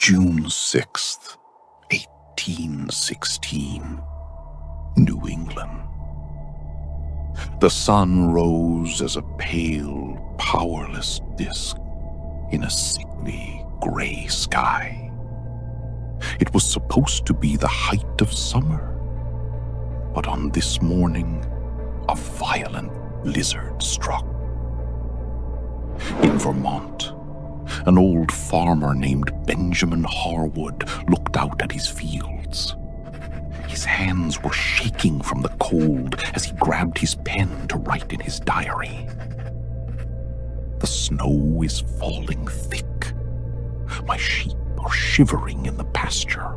June 6th, 1816, New England. The sun rose as a pale, powerless disk in a sickly gray sky. It was supposed to be the height of summer, but on this morning, a violent blizzard struck. In Vermont, an old farmer named Benjamin Harwood looked out at his fields. His hands were shaking from the cold as he grabbed his pen to write in his diary. The snow is falling thick. My sheep are shivering in the pasture.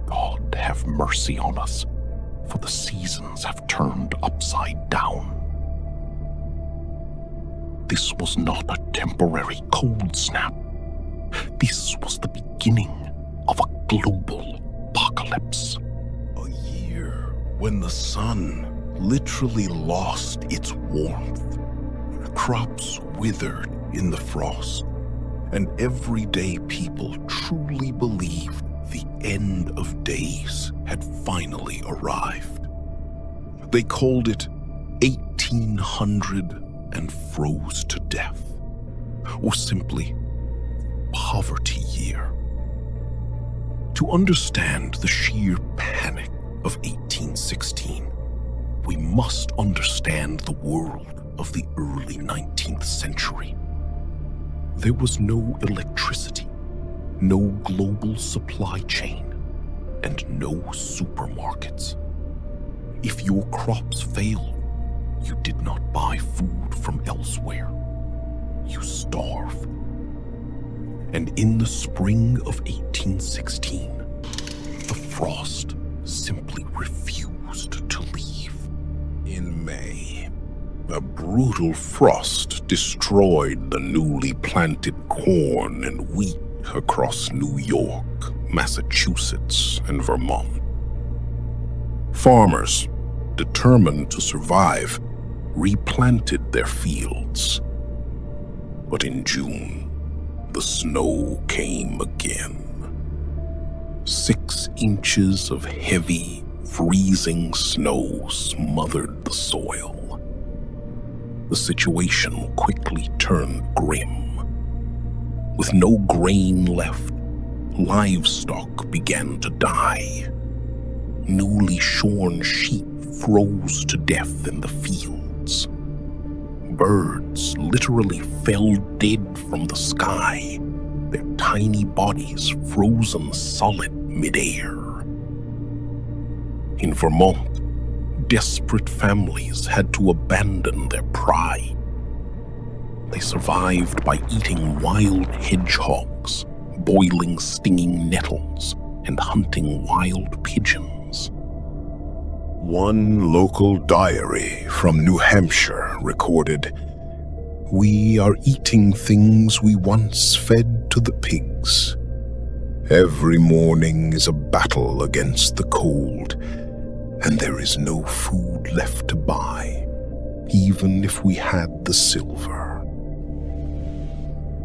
God have mercy on us, for the seasons have turned upside down. This was not a temporary cold snap. This was the beginning of a global apocalypse. A year when the sun literally lost its warmth. Crops withered in the frost, and everyday people truly believed the end of days had finally arrived. They called it 1800 and froze to death, or simply poverty year. To understand the sheer panic of 1816, we must understand the world of the early 19th century. There was no electricity, no global supply chain, and no supermarkets. If your crops failed, you did not buy food from elsewhere. You starved. And in the spring of 1816, the frost simply refused to leave. In May, a brutal frost destroyed the newly planted corn and wheat across New York, Massachusetts, and Vermont. Farmers, determined to survive, replanted their fields. But in June, the snow came again. 6 inches of heavy, freezing snow smothered the soil. The situation quickly turned grim. With no grain left, livestock began to die. Newly shorn sheep froze to death in the fields. Birds literally fell dead from the sky, their tiny bodies frozen solid midair. In Vermont, desperate families had to abandon their pride. They survived by eating wild hedgehogs, boiling stinging nettles, and hunting wild pigeons. One local diary from New Hampshire recorded, "We are eating things we once fed to the pigs. Every morning is a battle against the cold, and there is no food left to buy, even if we had the silver."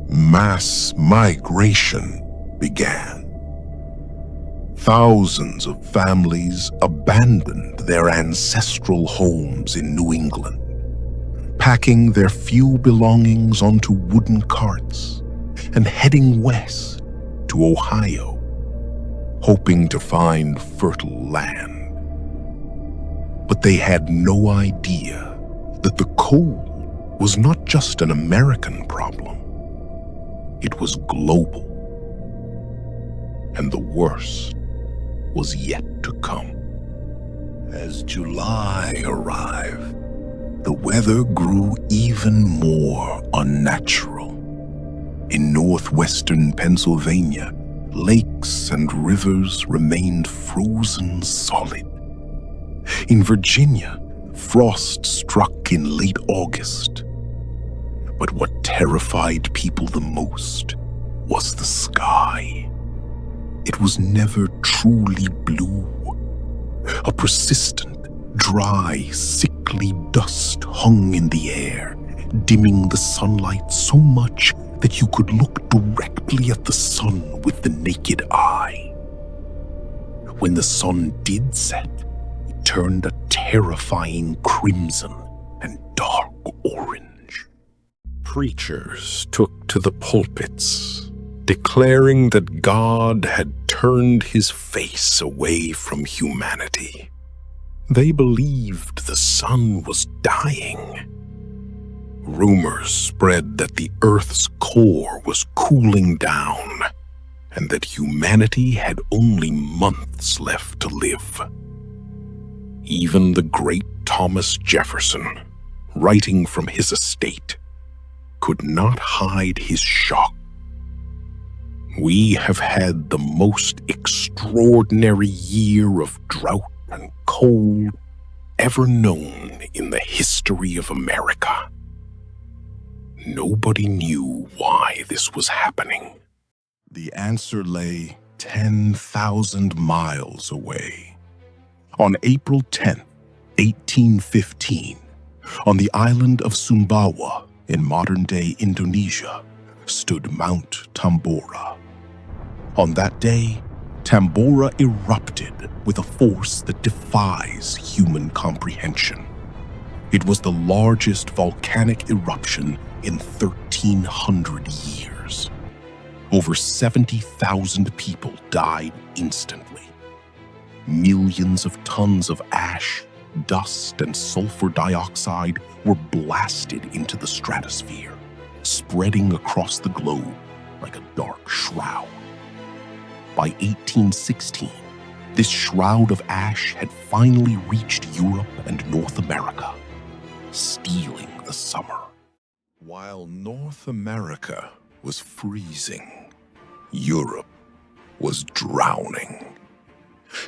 Mass migration began. Thousands of families abandoned their ancestral homes in New England, packing their few belongings onto wooden carts and heading west to Ohio, hoping to find fertile land. But they had no idea that the cold was not just an American problem. It was global, and the worst was yet to come. As July arrived, the weather grew even more unnatural. In northwestern Pennsylvania, lakes and rivers remained frozen solid. In Virginia, frost struck in late August. But what terrified people the most was the sky. It was never truly blue. A persistent, dry, sickly dust hung in the air, dimming the sunlight so much that you could look directly at the sun with the naked eye. When the sun did set, it turned a terrifying crimson and dark orange. Preachers took to the pulpits, declaring that God had turned his face away from humanity. They believed the sun was dying. Rumors spread that the Earth's core was cooling down and that humanity had only months left to live. Even the great Thomas Jefferson, writing from his estate, could not hide his shock. We have had the most extraordinary year of drought and cold ever known in the history of America. Nobody knew why this was happening. The answer lay 10,000 miles away. On April 10, 1815, on the island of Sumbawa in modern-day Indonesia, stood Mount Tambora. On that day, Tambora erupted with a force that defies human comprehension. It was the largest volcanic eruption in 1,300 years. Over 70,000 people died instantly. Millions of tons of ash, dust, and sulfur dioxide were blasted into the stratosphere, spreading across the globe like a dark shroud. By 1816, this shroud of ash had finally reached Europe and North America, stealing the summer. While North America was freezing, Europe was drowning.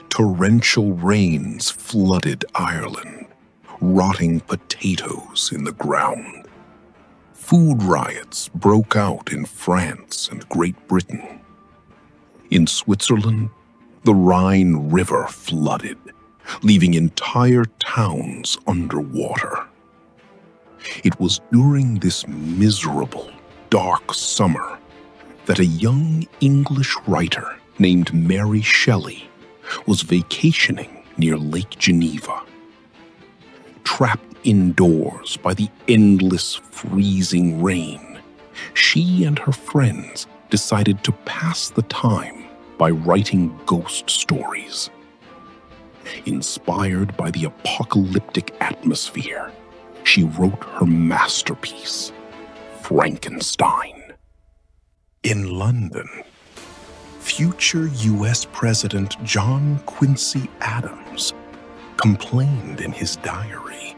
Torrential rains flooded Ireland, rotting potatoes in the ground. Food riots broke out in France and Great Britain. In Switzerland, the Rhine River flooded, leaving entire towns underwater. It was during this miserable, dark summer that a young English writer named Mary Shelley was vacationing near Lake Geneva. Trapped indoors by the endless freezing rain, she and her friends decided to pass the time by writing ghost stories. Inspired by the apocalyptic atmosphere, she wrote her masterpiece, Frankenstein. In London, future U.S. President John Quincy Adams complained in his diary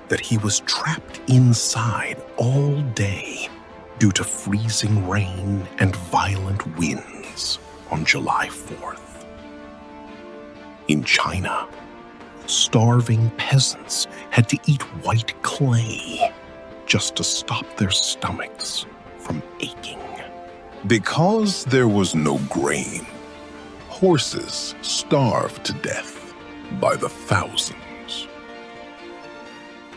that he was trapped inside all day due to freezing rain and violent winds on July 4th. In China, starving peasants had to eat white clay just to stop their stomachs from aching. Because there was no grain, horses starved to death by the thousands.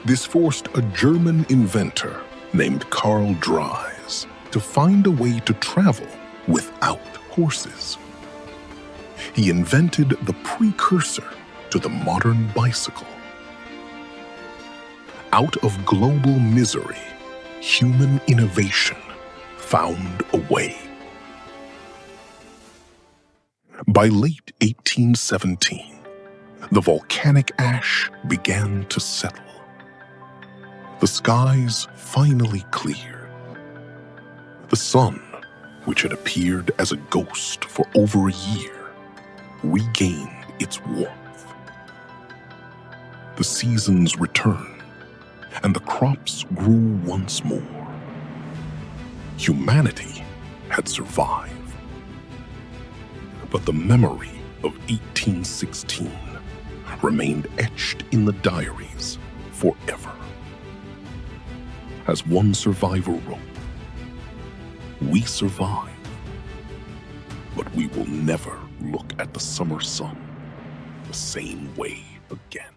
This forced a German inventor named Karl Dries to find a way to travel without horses. He invented the precursor to the modern bicycle. Out of global misery, human innovation found a way. By late 1817, the volcanic ash began to settle. The skies finally cleared. The sun, which had appeared as a ghost for over a year, regained its warmth. The seasons returned, and the crops grew once more. Humanity had survived. But the memory of 1816 remained etched in the diaries forever. As one survivor wrote, "We survived, but we will never look at the summer sun the same way again."